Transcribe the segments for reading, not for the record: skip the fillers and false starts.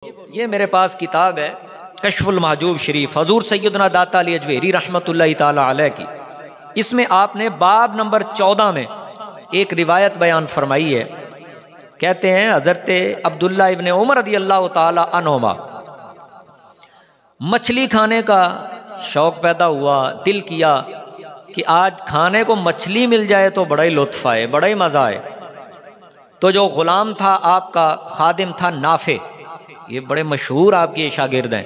یہ میرے پاس کتاب ہے کشف المحجوب شریف، حضور سیدنا داتا علی اجویری رحمۃ اللہ تعالی علیہ کی۔ اس میں آپ نے باب نمبر 14 میں ایک روایت بیان فرمائی ہے۔ کہتے ہیں حضرت عبداللہ ابن عمر رضی اللہ تعالی عنہما مچھلی کھانے کا شوق پیدا ہوا، دل کیا کہ آج کھانے کو مچھلی مل جائے تو بڑا ہی لطف آئے، بڑا ہی مزہ آئے۔ تو جو غلام تھا آپ کا خادم تھا نافع، یہ بڑے مشہور آپ کے شاگرد ہیں،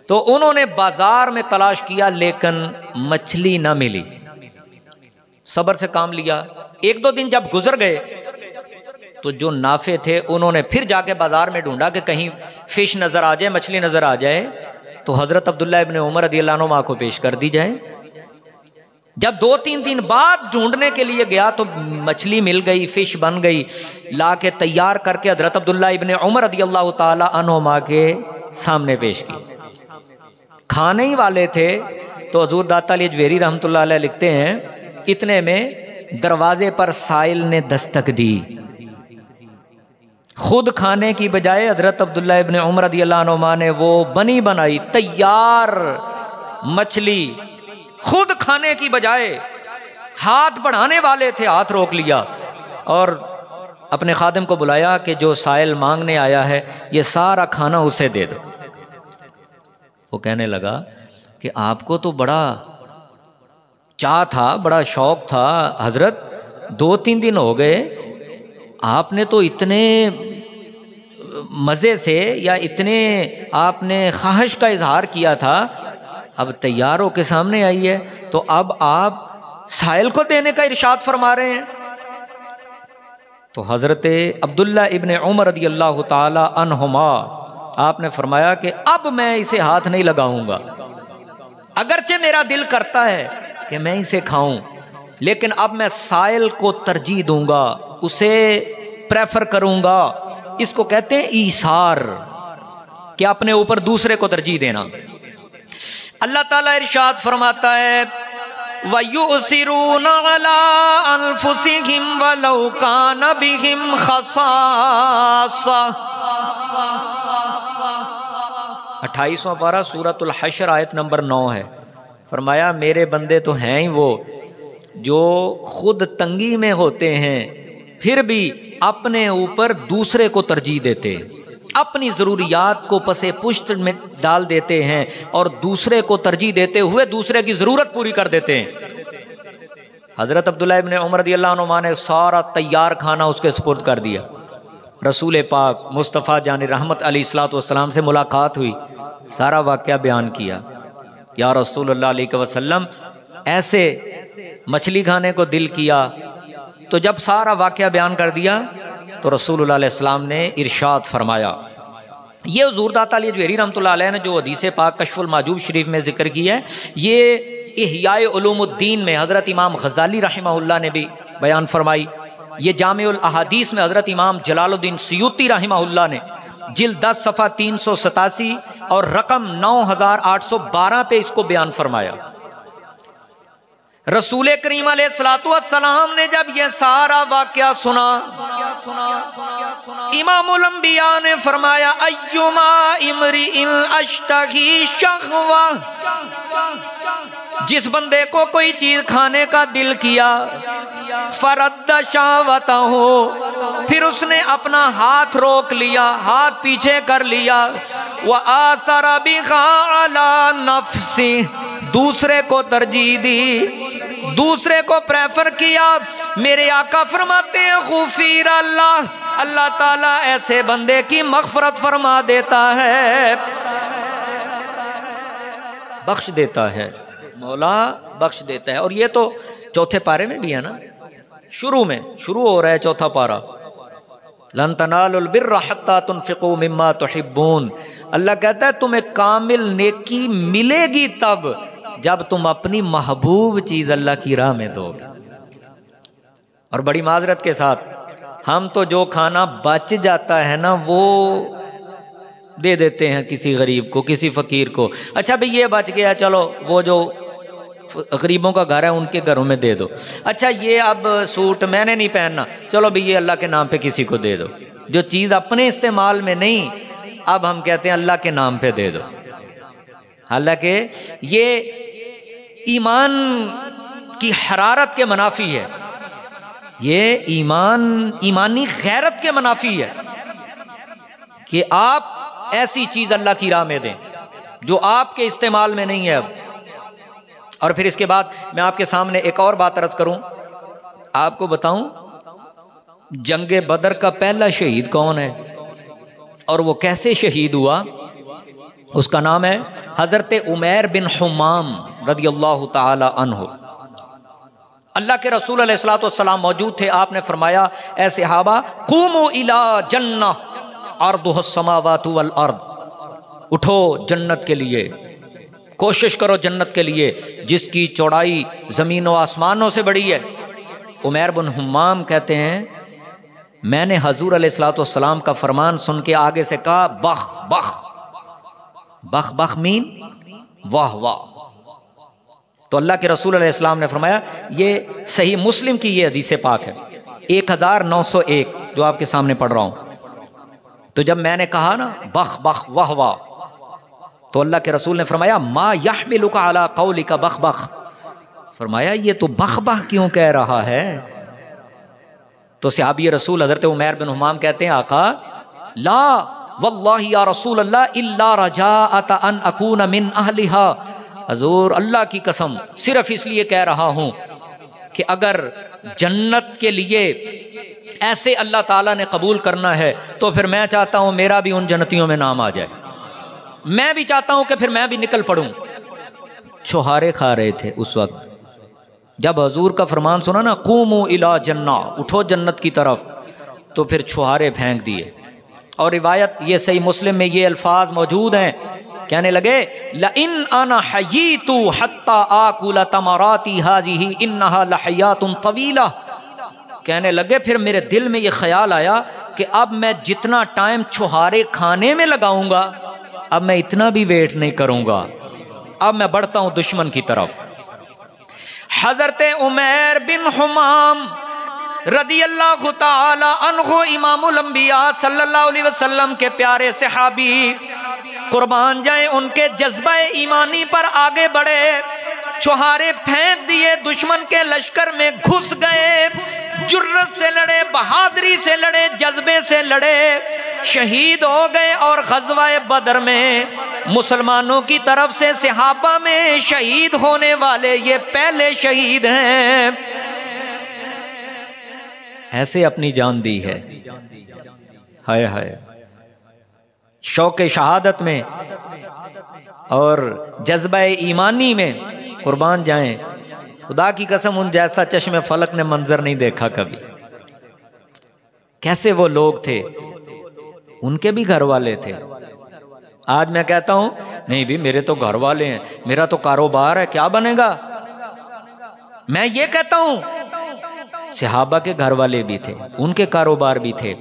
تو انہوں نے بازار میں تلاش کیا لیکن مچھلی نہ ملی۔ صبر سے کام لیا، ایک دو دن جب گزر گئے تو جو نافع تھے انہوں نے پھر جا کے بازار میں ڈھونڈا کہ کہیں فش نظر آ جائے، مچھلی نظر آ جائے تو حضرت عبداللہ ابن عمر رضی اللہ عنہ کو پیش کر دی جائے۔ جب 2-3 دن بعد ڈھونڈنے کے لیے گیا تو مچھلی مل گئی، فش بن گئی، لا کے تیار کر کے حضرت عبداللہ ابن عمر رضی اللہ تعالی عنہما کے سامنے پیش کی۔ کھانے ہی والے تھے تو حضور داتا علی اجویری رحمۃ اللہ علیہ لکھتے ہیں اتنے میں دروازے پر سائل نے دستک دی۔ خود کھانے کی بجائے حضرت عبداللہ ابن عمر رضی اللہ عنہما نے وہ بنی بنائی تیار مچھلی خود کھانے کی بجائے، ہاتھ بڑھانے والے تھے، ہاتھ روک لیا اور اپنے خادم کو بلایا کہ جو سائل مانگنے آیا ہے یہ سارا کھانا اسے دے دو۔ وہ کہنے لگا کہ آپ کو تو بڑا چاہ تھا، بڑا شوق تھا حضرت، 2-3 دن ہو گئے، آپ نے تو اتنے مزے سے یا اتنے آپ نے خواہش کا اظہار کیا تھا، اب تیاروں کے سامنے آئی ہے تو اب آپ سائل کو دینے کا ارشاد فرما رہے ہیں۔ تو حضرت عبداللہ ابن عمر رضی اللہ تعالی عنہما آپ نے فرمایا کہ اب میں اسے ہاتھ نہیں لگاؤں گا، اگرچہ میرا دل کرتا ہے کہ میں اسے کھاؤں لیکن اب میں سائل کو ترجیح دوں گا، اسے پریفر کروں گا۔ اس کو کہتے ہیں ایثار، کہ اپنے اوپر دوسرے کو ترجیح دینا۔ اللہ تعالیٰ ارشاد فرماتا ہے وَيُؤْثِرُونَ عَلَىٰ أَنفُسِهِمْ وَلَوْ كَانَ بِهِمْ خَصَاصَةٌ۔ 28واں پارہ سورۃ الحشر آیت نمبر 9 ہے۔ فرمایا میرے بندے تو ہیں ہی وہ جو خود تنگی میں ہوتے ہیں پھر بھی اپنے اوپر دوسرے کو ترجیح دیتے، اپنی ضروریات کو پس پشت میں ڈال دیتے ہیں اور دوسرے کو ترجیح دیتے ہوئے دوسرے کی ضرورت پوری کر دیتے ہیں۔ حضرت عبداللہ ابن عمر رضی اللہ عنہ نے سارا تیار کھانا اس کے سپرد کر دیا۔ رسول پاک مصطفیٰ جان رحمت علیہ الصلوۃ والسلام سے ملاقات ہوئی، سارا واقعہ بیان کیا۔ یا رسول اللہ علیہ وسلم ایسے مچھلی کھانے کو دل کیا، تو جب سارا واقعہ بیان کر دیا تو رسول اللہ علیہ السلام نے ارشاد فرمایا، یہ حضور داتا علی اجویری رحمۃ اللہ علیہ نے جو حدیث پاک کشف المحجوب شریف میں ذکر کیا ہے، یہ احیاء علوم الدین میں حضرت امام غزالی رحمہ اللہ نے بھی بیان فرمائی، یہ جامع الاحادیث میں حضرت امام جلال الدین سیوطی رحمہ اللہ نے جلد 10 صفحہ 387 اور رقم 9812 پہ اس کو بیان فرمایا۔ رسول کریم علیہ الصلوۃ والسلام نے جب یہ سارا واقعہ سنا، امام الانبیاء نے فرمایا ایما امرئ اشتہی شہوہ، جس بندے کو کوئی چیز کھانے کا دل کیا، فرد شہوتہ، پھر اس نے اپنا ہاتھ روک لیا، ہاتھ پیچھے کر لیا، وآثر بہا علی نفسہ، دوسرے کو ترجیح دی، دوسرے کو پریفر کیا، میرے آقا فرماتے ہیں غفیر اللہ، اللہ تعالیٰ ایسے بندے کی مغفرت فرما دیتا ہے، بخش دیتا ہے، مولا بخش دیتا ہے۔ اور یہ تو چوتھے پارے میں بھی ہے نا، شروع ہو رہا ہے چوتھا پارہ، لن تنالوا البر حتی تنفقوا مما تحبون۔ اللہ کہتا ہے تمہیں کامل نیکی ملے گی تب جب تم اپنی محبوب چیز اللہ کی راہ میں دو گے۔ اور بڑی معذرت کے ساتھ ہم تو جو کھانا بچ جاتا ہے نا وہ دے دیتے ہیں کسی غریب کو، کسی فقیر کو، اچھا بھئی یہ بچ گیا، چلو وہ جو غریبوں کا گھر ہے ان کے گھروں میں دے دو، اچھا یہ اب سوٹ میں نے نہیں پہننا، چلو بھئی یہ اللہ کے نام پہ کسی کو دے دو۔ جو چیز اپنے استعمال میں نہیں اب ہم کہتے ہیں اللہ کے نام پہ دے دو، حالانکہ یہ ایمان کی حرارت کے منافی ہے، یہ ایمانی غیرت کے منافی ہے کہ آپ ایسی چیز اللہ کی راہ میں دیں جو آپ کے استعمال میں نہیں ہے اب۔ اور پھر اس کے بعد میں آپ کے سامنے ایک اور بات عرض کروں، آپ کو بتاؤں جنگ بدر کا پہلا شہید کون ہے اور وہ کیسے شہید ہوا؟ اس کا نام ہے حضرت عمیر بن حمام رضی اللہ تعالی عنہ۔ اللہ کے رسول علیہ الصلوۃ والسلام موجود تھے، آپ نے فرمایا اے صحابہ قوموا الی جنہ عرضها السماوات والارض، اٹھو جنت کے لیے، کوشش کرو جنت کے لیے جس کی چوڑائی زمین و آسمانوں سے بڑی ہے۔ عمیر بن حمام کہتے ہیں میں نے حضور علیہ الصلوۃ والسلام کا فرمان سن کے آگے سے کہا بخ بخ، بخ بخ مین واہ واہ۔ تو اللہ کے رسول علیہ السلام نے فرمایا، یہ صحیح مسلم کی یہ حدیث پاک ہے 1901 جو آپ کے سامنے پڑھ رہا ہوں۔ تو جب میں نے کہا نا بخ بخ واہ واہ، تو اللہ کے رسول نے فرمایا ما یحملک علی قولک بخ بخ، فرمایا یہ تو بخ بخ کیوں کہہ رہا ہے؟ تو صحابی رسول حضرت عمیر بن حمام کہتے ہیں آقا لا واللہ یا رسول اللہ الا رجاءۃ ان اکون من اہلھا، حضور اللہ کی قسم صرف اس لیے کہہ رہا ہوں کہ اگر جنت کے لیے ایسے اللہ تعالیٰ نے قبول کرنا ہے تو پھر میں چاہتا ہوں میرا بھی ان جنتیوں میں نام آ جائے، میں بھی چاہتا ہوں کہ پھر میں بھی نکل پڑوں۔ چھوہارے کھا رہے تھے اس وقت جب حضور کا فرمان سنا نا قوموا الی جنہ، اٹھو جنت کی طرف، تو پھر چھوہارے پھینک دیے۔ اور روایت یہ صحیح مسلم میں یہ الفاظ موجود ہیں، کہنے لگے لئن انا حییت حتی آکل تمراتی ھذہ انھا لحیات طویلہ، کہنے لگے پھر میرے دل میں یہ خیال آیا کہ اب میں جتنا ٹائم چھوہارے کھانے میں لگاؤں گا اب میں اتنا بھی ویٹ نہیں کروں گا، اب میں بڑھتا ہوں دشمن کی طرف۔ حضرت عمیر بن حمام رضی اللہ تعالی عنہ امام الانبیاء صلی اللہ علیہ وسلم کے پیارے صحابی، قربان جائیں ان کے جذبہ ایمانی پر آگے بڑھے، چھوہارے پھینک دیے، دشمن کے لشکر میں گھس گئے، جرت سے لڑے، بہادری سے لڑے، جذبے سے لڑے، شہید ہو گئے۔ اور غزوہ بدر میں مسلمانوں کی طرف سے صحابہ میں شہید ہونے والے یہ پہلے شہید ہیں۔ ایسے اپنی جان دی ہے، ہائے ہائے، شوق شہادت میں اور جذبہ ایمانی میں، قربان جائیں خدا کی قسم ان جیسا چشم فلک نے منظر نہیں دیکھا کبھی۔ کیسے وہ لوگ تھے، ان کے بھی گھر والے تھے۔ آج میں کہتا ہوں نہیں بھی میرے تو گھر والے ہیں، میرا تو کاروبار ہے، کیا بنے گا؟ میں یہ کہتا ہوں صحابہ کے گھر والے بھی تھے، ان کے کاروبار بھی تھے،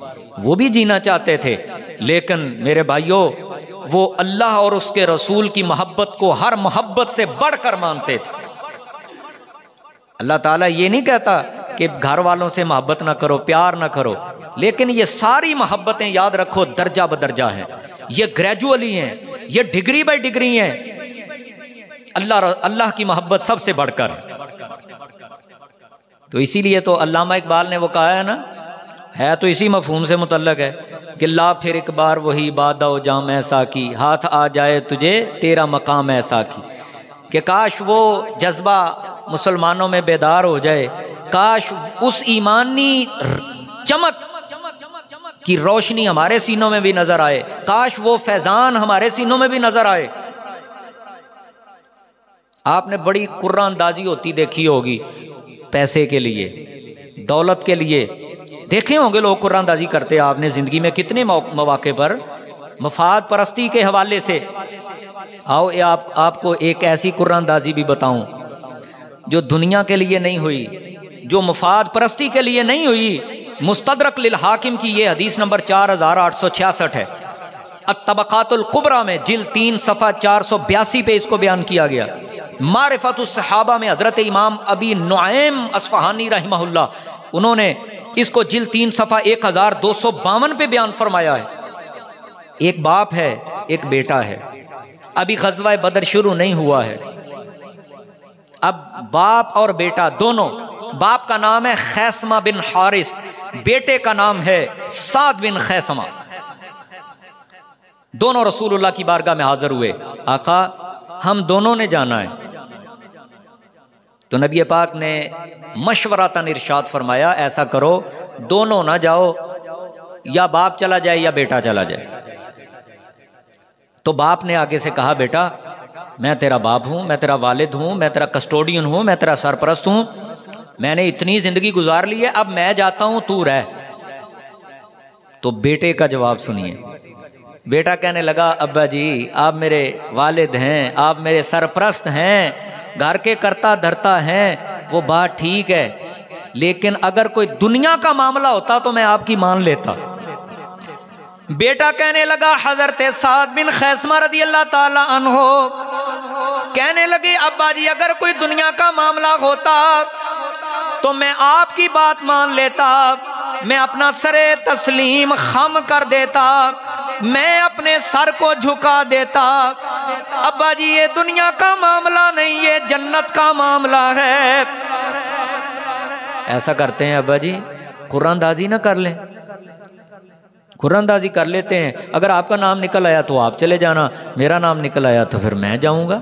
وہ بھی جینا چاہتے تھے، لیکن میرے بھائیوں وہ اللہ اور اس کے رسول کی محبت کو ہر محبت سے بڑھ کر مانتے تھے۔ اللہ تعالیٰ یہ نہیں کہتا کہ گھر والوں سے محبت نہ کرو، پیار نہ کرو، لیکن یہ ساری محبتیں یاد رکھو درجہ بدرجہ ہیں، یہ گریجولی ہیں، یہ ڈگری بائی ڈگری ہیں، اللہ کی محبت سب سے بڑھ کر۔ تو اسی لیے تو علامہ اقبال نے وہ کہا ہے نا، ہے تو اسی مفہوم سے متعلق ہے کہ لا پھر ایک بار وہی بادہ و جام ایسا کی، ہاتھ آ جائے تجھے تیرا مقام ایسا کی، کہ کاش وہ جذبہ مسلمانوں میں بیدار ہو جائے، کاش اس ایمانی چمک کی روشنی ہمارے سینوں میں بھی نظر آئے، کاش وہ فیضان ہمارے سینوں میں بھی نظر آئے۔ آپ نے بڑی قرآن اندازی ہوتی دیکھی ہوگی، پیسے کے لیے، دولت کے لیے دیکھے ہوں گے لوگ قرآن اندازی کرتے، آپ نے زندگی میں کتنے مواقع پر مفاد پرستی کے حوالے سے۔ آؤ آپ کو ایک ایسی قرآن اندازی بھی بتاؤں جو دنیا کے لیے نہیں ہوئی، جو مفاد پرستی کے لیے نہیں ہوئی۔ مستدرک للحاکم کی یہ حدیث نمبر 4866 ہے، الطبقات الکبریٰ میں جلد 3 صفحہ 482 پہ اس کو بیان کیا گیا۔ معرفت الصحابہ میں حضرت امام ابی نعیم اصفہانی رحمہ اللہ انہوں نے اس کو جلد 3 صفحہ 1252 پہ بیان فرمایا ہے۔ ایک باپ ہے ایک بیٹا ہے، ابھی غزوہ بدر شروع نہیں ہوا ہے، اب باپ اور بیٹا دونوں، باپ کا نام ہے خیثمہ بن حارث، بیٹے کا نام ہے سعد بن خیثمہ، دونوں رسول اللہ کی بارگاہ میں حاضر ہوئے، آقا ہم دونوں نے جانا ہے۔ تو نبی پاک نے مشورتاً ارشاد فرمایا ایسا کرو دونوں نہ جاؤ، یا باپ چلا جائے یا بیٹا چلا جائے۔ تو باپ نے آگے سے کہا بیٹا میں تیرا باپ ہوں، میں تیرا والد ہوں، میں تیرا کسٹوڈین ہوں، میں تیرا سرپرست ہوں، میں نے اتنی زندگی گزار لی ہے، اب میں جاتا ہوں تو رہ۔ تو بیٹے کا جواب سنیے، بیٹا کہنے لگا ابا جی آپ میرے والد ہیں، آپ میرے سرپرست ہیں، گھر کے کرتا دھرتا ہیں، وہ بات ٹھیک ہے، لیکن اگر کوئی دنیا کا معاملہ ہوتا تو میں آپ کی مان لیتا۔ بیٹا کہنے لگا حضرت سعد بن خیثمہ رضی اللہ تعالی عنہ کہنے لگے ابا جی اگر کوئی دنیا کا معاملہ ہوتا تو میں آپ کی بات مان لیتا، میں اپنا سر تسلیم خم کر دیتا، میں اپنے سر کو جھکا دیتا۔ ابا جی یہ دنیا کا معاملہ نہیں، یہ جنت کا معاملہ ہے۔ ایسا کرتے ہیں ابا جی قرآن دازی نہ کر لیں، قرآن دازی کر لیتے ہیں، اگر آپ کا نام نکل آیا تو آپ چلے جانا، میرا نام نکل آیا تو پھر میں جاؤں گا۔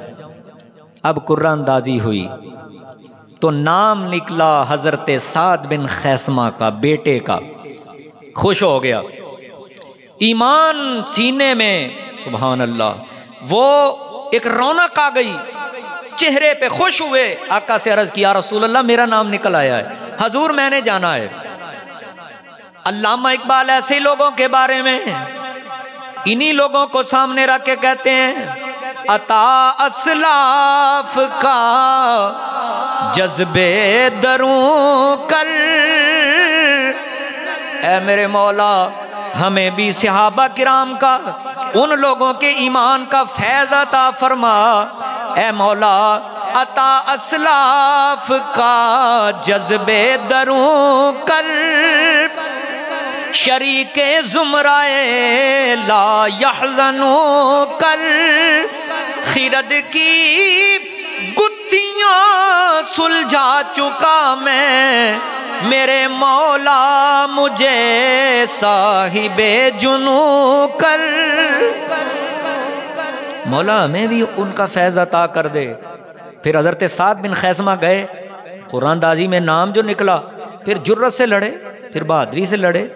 اب قرآن دازی ہوئی تو نام نکلا حضرت سعد بن خیثمہ کا، بیٹے کا، خوش ہو گیا، ایمان سینے میں، سبحان اللہ، وہ ایک رونق آ گئی چہرے پہ، خوش ہوئے، آقا سے عرض کیا رسول اللہ میرا نام نکل آیا ہے، حضور میں نے جانا ہے۔ علامہ اقبال ایسے لوگوں کے بارے میں انہی لوگوں کو سامنے رکھ کے کہتے ہیں عطا اسلاف کا جذبے دروں کر، اے میرے مولا ہمیں بھی صحابہ کرام کا، ان لوگوں کے ایمان کا فیض عطا فرما، اے مولا عطا اسلاف کا جذبے دروں کر، شریک زمرائے لا یحزنوں کر، خرد کی گتھیاں سلجھا چکا میں، میرے مولا مجھے صاحب جنوں کر، مولا ہمیں بھی ان کا فیض عطا کر دے۔ پھر حضرت سعد بن خیثمہ گئے، قرآن دازی میں نام جو نکلا، پھر جرت سے لڑے، پھر بہادری سے لڑے،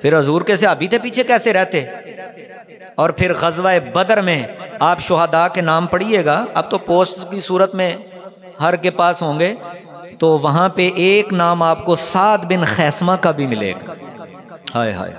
پھر حضور کے صحابی تھے پیچھے کیسے رہتے، اور پھر غزوہ بدر میں آپ شہداء کے نام پڑھیے گا، اب تو پوسٹ کی صورت میں ہر کے پاس ہوں گے، تو وہاں پہ ایک نام آپ کو سعد بن خیثمہ کا بھی ملے گا۔ ہائے ہائے